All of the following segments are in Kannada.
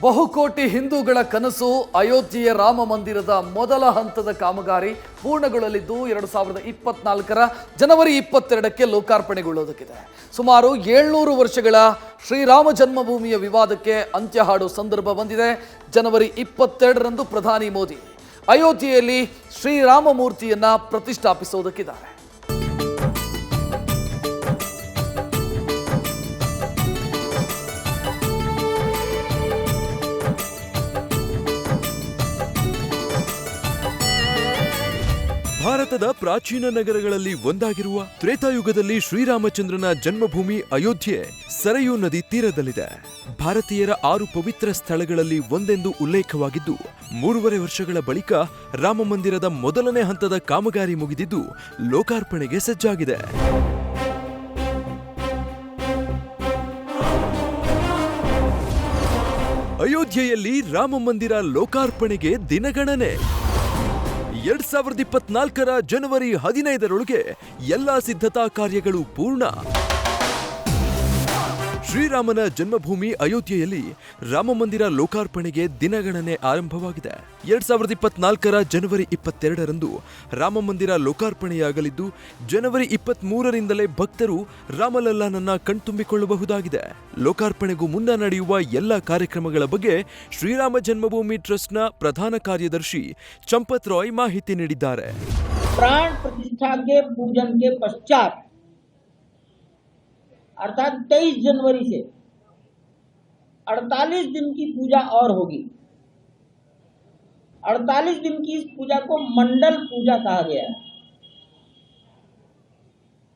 ಬಹುಕೋಟಿ ಹಿಂದೂಗಳ ಕನಸು ಅಯೋಧ್ಯೆಯ ರಾಮ ಮಂದಿರದ ಮೊದಲ ಹಂತದ ಕಾಮಗಾರಿ ಪೂರ್ಣಗೊಳ್ಳಲಿದ್ದು 2024ರ ಜನವರಿ 22ಕ್ಕೆ ಲೋಕಾರ್ಪಣೆಗೊಳ್ಳುವುದಕ್ಕಿದೆ. ಸುಮಾರು 700 ವರ್ಷಗಳ ಶ್ರೀರಾಮ ಜನ್ಮಭೂಮಿಯ ವಿವಾದಕ್ಕೆ ಅಂತ್ಯ ಹಾಡೋ ಸಂದರ್ಭ ಬಂದಿದೆ. ಜನವರಿ 22ರಂದು ಪ್ರಧಾನಿ ಮೋದಿ ಅಯೋಧ್ಯೆಯಲ್ಲಿ ಶ್ರೀರಾಮ ಮೂರ್ತಿಯನ್ನ ಪ್ರತಿಷ್ಠಾಪಿಸುವುದಕ್ಕಿದ್ದಾರೆ. ಭಾರತದ ಪ್ರಾಚೀನ ನಗರಗಳಲ್ಲಿ ಒಂದಾಗಿರುವ ತ್ರೇತಾಯುಗದಲ್ಲಿ ಶ್ರೀರಾಮಚಂದ್ರನ ಜನ್ಮಭೂಮಿ ಅಯೋಧ್ಯೆ ಸರಯೂ ನದಿ ತೀರದಲ್ಲಿದೆ. ಭಾರತೀಯರ 6 ಪವಿತ್ರ ಸ್ಥಳಗಳಲ್ಲಿ ಒಂದೆಂದು ಉಲ್ಲೇಖವಾಗಿದ್ದು, 3.5 ವರ್ಷಗಳ ಬಳಿಕ ರಾಮ ಮಂದಿರದ ಮೊದಲನೇ ಹಂತದ ಕಾಮಗಾರಿ ಮುಗಿದಿದ್ದು ಲೋಕಾರ್ಪಣೆಗೆ ಸಜ್ಜಾಗಿದೆ. ಅಯೋಧ್ಯೆಯಲ್ಲಿ ರಾಮ ಮಂದಿರ ಲೋಕಾರ್ಪಣೆಗೆ ದಿನಗಣನೆ. 2024ರ ಜನವರಿ 15ರೊಳಗೆ ಎಲ್ಲಾ ಸಿದ್ಧತಾ ಕಾರ್ಯಗಳು ಪೂರ್ಣ. ಶ್ರೀರಾಮನ ಜನ್ಮಭೂಮಿ ಅಯೋಧ್ಯೆಯಲ್ಲಿ ರಾಮ ಮಂದಿರ ಲೋಕಾರ್ಪಣೆಗೆ ದಿನಗಣನೆ ಆರಂಭವಾಗಿದೆ. 2024ರ ಜನವರಿ 22ರಂದು ರಾಮ ಮಂದಿರ ಲೋಕಾರ್ಪಣೆಯಾಗಲಿದ್ದು, ಜನವರಿ 23ರಿಂದಲೇ ಭಕ್ತರು ರಾಮಲಲ್ಲಾನನ್ನ ಕಣ್ತುಂಬಿಕೊಳ್ಳಬಹುದಾಗಿದೆ. ಲೋಕಾರ್ಪಣೆಗೂ ಮುನ್ನ ನಡೆಯುವ ಎಲ್ಲ ಕಾರ್ಯಕ್ರಮಗಳ ಬಗ್ಗೆ ಶ್ರೀರಾಮ ಜನ್ಮಭೂಮಿ ಟ್ರಸ್ಟ್ನ ಪ್ರಧಾನ ಕಾರ್ಯದರ್ಶಿ ಚಂಪತ್ ರಾಯ್ ಮಾಹಿತಿ ನೀಡಿದ್ದಾರೆ. प्राण प्रतिष्ठा के पूजन के पश्चात अर्थात 23 जनवरी से 48 दिन की पूजा और होगी. 48 दिन की इस पूजा को मंडल पूजा कहा गया है.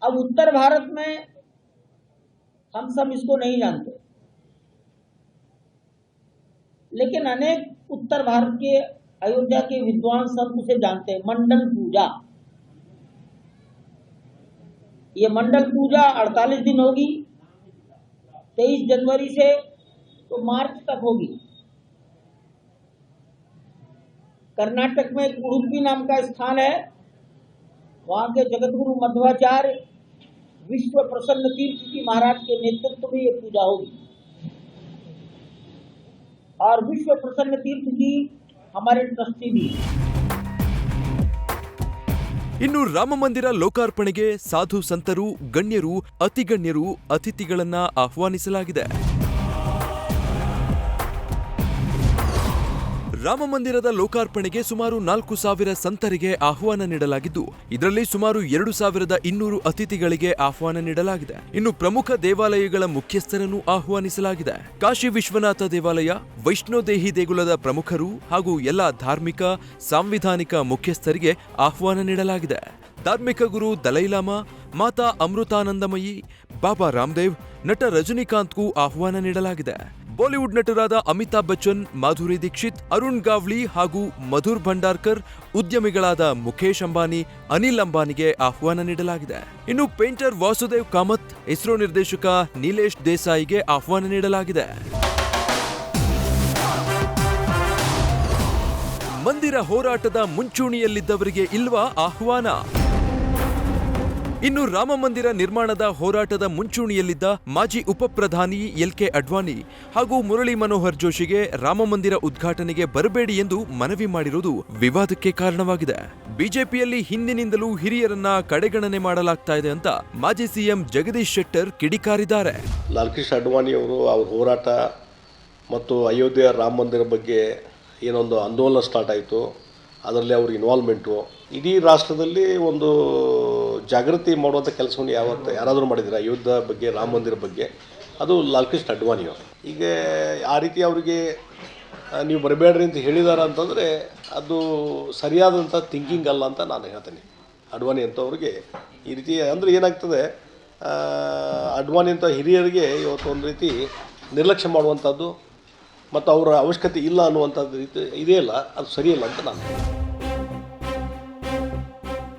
अब उत्तर भारत में हम सब इसको नहीं जानते, लेकिन अनेक उत्तर भारत के अयोध्या के विद्वान संत उसे जानते हैं, मंडल पूजा. ये मंडल पूजा 48 दिन होगी, 23 जनवरी से तो मार्च तक होगी. कर्नाटक में उडुपी नाम का स्थान है, वहां के जगतगुरु मध्वाचार्य विश्व प्रसन्न तीर्थ जी महाराज के नेतृत्व में ये पूजा होगी. और विश्व प्रसन्न तीर्थ जी हमारे ट्रस्टी भी. ಇನ್ನು ರಾಮ ಮಂದಿರ ಲೋಕಾರ್ಪಣೆಗೆ ಸಾಧು ಸಂತರು, ಗಣ್ಯರು, ಅತಿಗಣ್ಯರು, ಅತಿಥಿಗಳನ್ನ ಆಹ್ವಾನಿಸಲಾಗಿದೆ. ರಾಮ ಮಂದಿರದ ಲೋಕಾರ್ಪಣೆಗೆ ಸುಮಾರು 4,000 ಸಂತರಿಗೆ ಆಹ್ವಾನ ನೀಡಲಾಗಿದ್ದು, ಇದರಲ್ಲಿ ಸುಮಾರು 2,200 ಅತಿಥಿಗಳಿಗೆ ಆಹ್ವಾನ ನೀಡಲಾಗಿದೆ. ಇನ್ನು ಪ್ರಮುಖ ದೇವಾಲಯಗಳ ಮುಖ್ಯಸ್ಥರನ್ನು ಆಹ್ವಾನಿಸಲಾಗಿದೆ. ಕಾಶಿ ವಿಶ್ವನಾಥ ದೇವಾಲಯ, ವೈಷ್ಣೋದೇಹಿ ದೇಗುಲದ ಪ್ರಮುಖರು ಹಾಗೂ ಎಲ್ಲಾ ಧಾರ್ಮಿಕ, ಸಾಂವಿಧಾನಿಕ ಮುಖ್ಯಸ್ಥರಿಗೆ ಆಹ್ವಾನ ನೀಡಲಾಗಿದೆ. ಧಾರ್ಮಿಕ ಗುರು ದಲೈಲಾಮಾ, ಮಾತಾ ಅಮೃತಾನಂದಮಯಿ, ಬಾಬಾ ರಾಮದೇವ್, ನಟ ರಜನಿಕಾಂತ್ಗೂ ಆಹ್ವಾನ ನೀಡಲಾಗಿದೆ. ಬಾಲಿವುಡ್ ನಟರಾದ ಅಮಿತಾಬ್ ಬಚ್ಚನ್, ಮಾಧುರಿ ದೀಕ್ಷಿತ್, ಅರುಣ್ ಗಾವ್ಲಿ ಹಾಗೂ ಮಧುರ್ ಭಂಡಾರ್ಕರ್, ಉದ್ಯಮಿಗಳಾದ ಮುಖೇಶ್ ಅಂಬಾನಿ, ಅನಿಲ್ ಅಂಬಾನಿಗೆ ಆಹ್ವಾನ ನೀಡಲಾಗಿದೆ. ಇನ್ನು ಪೇಂಟರ್ ವಾಸುದೇವ್ ಕಾಮತ್, ಇಸ್ರೋ ನಿರ್ದೇಶಕ ನೀಲೇಶ್ ದೇಸಾಯಿಗೆ ಆಹ್ವಾನ ನೀಡಲಾಗಿದೆ. ಮಂದಿರ ಹೋರಾಟದ ಮುಂಚೂಣಿಯಲ್ಲಿದ್ದವರಿಗೆ ಇಲ್ವಾ ಆಹ್ವಾನ? ಇನ್ನು ರಾಮ ಮಂದಿರ ನಿರ್ಮಾಣದ ಹೋರಾಟದ ಮುಂಚೂಣಿಯಲ್ಲಿದ್ದ ಮಾಜಿ ಉಪಪ್ರಧಾನಿ ಎಲ್.ಕೆ. ಅಡ್ವಾಣಿ ಹಾಗೂ ಮುರಳಿ ಮನೋಹರ್ ಜೋಶಿಗೆ ರಾಮ ಮಂದಿರ ಉದ್ಘಾಟನೆಗೆ ಬರಬೇಡಿ ಎಂದು ಮನವಿ ಮಾಡಿರುವುದು ವಿವಾದಕ್ಕೆ ಕಾರಣವಾಗಿದೆ. ಬಿಜೆಪಿಯಲ್ಲಿ ಹಿಂದಿನಿಂದಲೂ ಹಿರಿಯರನ್ನ ಕಡೆಗಣನೆ ಮಾಡಲಾಗ್ತಾ ಇದೆ ಅಂತ ಮಾಜಿ ಸಿಎಂ ಜಗದೀಶ್ ಶೆಟ್ಟರ್ ಕಿಡಿಕಾರಿದ್ದಾರೆ. ಲಾಲ್ ಕೃಷ್ಣ ಅಡ್ವಾಣಿ ಅವರು ಅವ್ರ ಹೋರಾಟ ಮತ್ತು ಅಯೋಧ್ಯೆಯ ರಾಮ ಮಂದಿರ ಬಗ್ಗೆ ಏನೊಂದು ಆಂದೋಲನ ಸ್ಟಾರ್ಟ್ ಆಯಿತು, ಅದರಲ್ಲಿ ಅವ್ರ ಇನ್ವಾಲ್ವ್ಮೆಂಟು ಇಡೀ ರಾಷ್ಟ್ರದಲ್ಲಿ ಒಂದು ಜಾಗೃತಿ ಮಾಡುವಂಥ ಕೆಲಸವನ್ನು ಯಾರಾದರೂ ಮಾಡಿದ್ದಾರೆ ಅಯೋಧ್ಯೆ ಬಗ್ಗೆ, ರಾಮ ಮಂದಿರ ಬಗ್ಗೆ, ಅದು ಲಾಲ್ ಕೃಷ್ಣ ಅಡ್ವಾಣಿಯವರು. ಈಗ ಆ ರೀತಿ ಅವರಿಗೆ ನೀವು ಬರಬೇಡ್ರಿ ಅಂತ ಹೇಳಿದಾರ ಅಂತಂದರೆ ಅದು ಸರಿಯಾದಂಥ ಥಿಂಕಿಂಗ್ ಅಲ್ಲ ಅಂತ ನಾನು ಹೇಳ್ತೇನೆ. ಅಡ್ವಾಣಿ ಅಂಥವ್ರಿಗೆ ಈ ರೀತಿ ಅಂದರೆ ಏನಾಗ್ತದೆ, ಅಡ್ವಾಣಿ ಅಂತ ಹಿರಿಯರಿಗೆ ಇವತ್ತು ಒಂದು ರೀತಿ ನಿರ್ಲಕ್ಷ್ಯ ಮಾಡುವಂಥದ್ದು ಮತ್ತು ಅವರ ಅವಶ್ಯಕತೆ ಇಲ್ಲ ಅನ್ನುವಂಥದ್ದು ರೀತಿ ಇದೆಯಲ್ಲ, ಅದು ಸರಿಯಲ್ಲ ಅಂತ ನಾನು.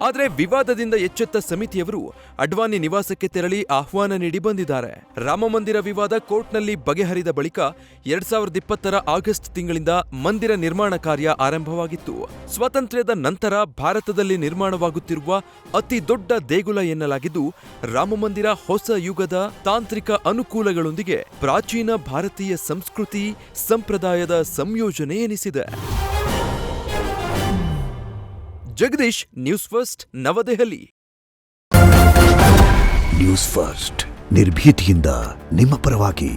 ಆದರೆ ವಿವಾದದಿಂದ ಎಚ್ಚೆತ್ತ ಸಮಿತಿಯವರು ಅಡ್ವಾಣಿ ನಿವಾಸಕ್ಕೆ ತೆರಳಿ ಆಹ್ವಾನ ನೀಡಿ ಬಂದಿದ್ದಾರೆ. ರಾಮಮಂದಿರ ವಿವಾದ ಕೋರ್ಟ್ನಲ್ಲಿ ಬಗೆಹರಿದ ಬಳಿಕ 2020ರ ಆಗಸ್ಟ್ ತಿಂಗಳಿಂದ ಮಂದಿರ ನಿರ್ಮಾಣ ಕಾರ್ಯ ಆರಂಭವಾಗಿತ್ತು. ಸ್ವಾತಂತ್ರ್ಯದ ನಂತರ ಭಾರತದಲ್ಲಿ ನಿರ್ಮಾಣವಾಗುತ್ತಿರುವ ಅತಿ ದೊಡ್ಡ ದೇಗುಲ ಎನ್ನಲಾಗಿದ್ದು, ರಾಮಮಂದಿರ ಹೊಸ ಯುಗದ ತಾಂತ್ರಿಕ ಅನುಕೂಲಗಳೊಂದಿಗೆ ಪ್ರಾಚೀನ ಭಾರತೀಯ ಸಂಸ್ಕೃತಿ ಸಂಪ್ರದಾಯದ ಸಂಯೋಜನೆ ಎನಿಸಿದೆ. ಜಗದೀಶ್, ನ್ಯೂಸ್ ಫಸ್ಟ್, ನವದೆಹಲಿ. ನ್ಯೂಸ್ ಫಸ್ಟ್ ನಿರ್ಭೀತಿಯಿಂದ ನಿಮ್ಮ ಪರವಾಗಿ.